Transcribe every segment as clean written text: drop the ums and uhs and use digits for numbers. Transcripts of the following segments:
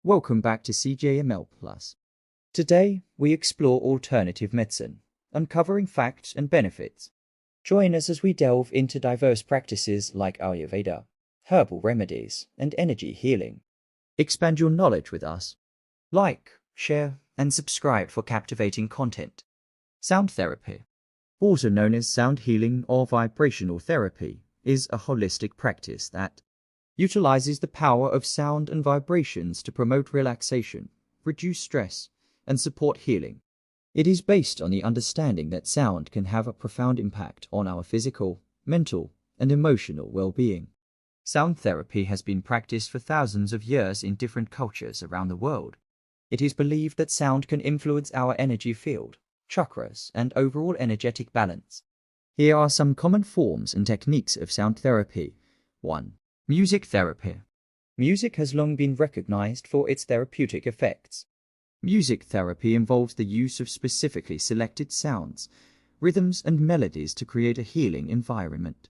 Welcome back to CJML Plus. Today, we explore alternative medicine, uncovering facts and benefits. Join us as we delve into diverse practices like Ayurveda, herbal remedies, and energy healing. Expand your knowledge with us. Like, share, and subscribe for captivating content. Sound therapy, also known as sound healing or vibrational therapy, is a holistic practice that utilizes the power of sound and vibrations to promote relaxation, reduce stress, and support healing. It is based on the understanding that sound can have a profound impact on our physical, mental, and emotional well-being. Sound therapy has been practiced for thousands of years in different cultures around the world. It is believed that sound can influence our energy field, chakras, and overall energetic balance. Here are some common forms and techniques of sound therapy. 1. Music therapy. Music has long been recognized for its therapeutic effects. Music therapy involves the use of specifically selected sounds, rhythms, and melodies to create a healing environment.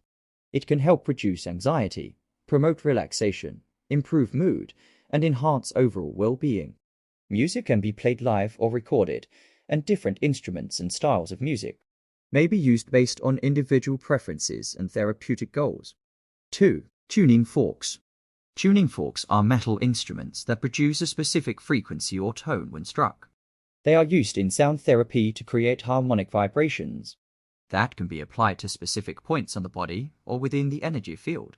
It can help reduce anxiety, promote relaxation, improve mood, and enhance overall well-being. Music can be played live or recorded, and different instruments and styles of music may be used based on individual preferences and therapeutic goals. 2. Tuning forks. Tuning forks are metal instruments that produce a specific frequency or tone when struck. They are used in sound therapy to create harmonic vibrations that can be applied to specific points on the body or within the energy field.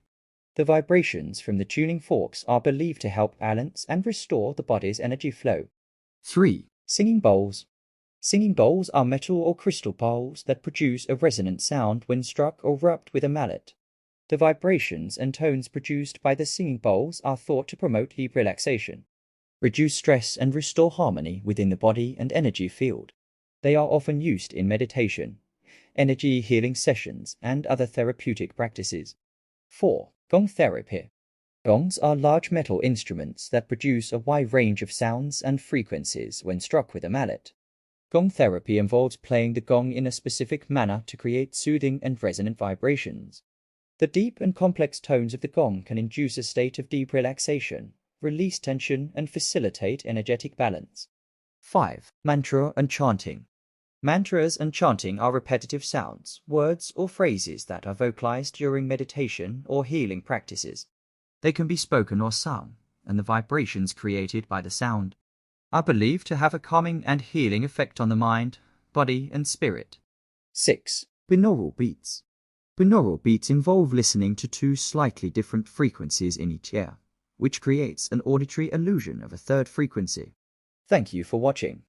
The vibrations from the tuning forks are believed to help balance and restore the body's energy flow. 3. Singing bowls. Singing bowls are metal or crystal bowls that produce a resonant sound when struck or rubbed with a mallet. The vibrations and tones produced by the singing bowls are thought to promote deep relaxation, reduce stress, and restore harmony within the body and energy field. They are often used in meditation, energy healing sessions, and other therapeutic practices. 4. Gong therapy. Gongs are large metal instruments that produce a wide range of sounds and frequencies when struck with a mallet. Gong therapy involves playing the gong in a specific manner to create soothing and resonant vibrations. The deep and complex tones of the gong can induce a state of deep relaxation, release tension, and facilitate energetic balance. 5. Mantra and chanting. Mantras and chanting are repetitive sounds, words, or phrases that are vocalized during meditation or healing practices. They can be spoken or sung, and the vibrations created by the sound are believed to have a calming and healing effect on the mind, body, and spirit. 6. Binaural beats. Binaural beats involve listening to two slightly different frequencies in each ear, which creates an auditory illusion of a third frequency. Thank you for watching.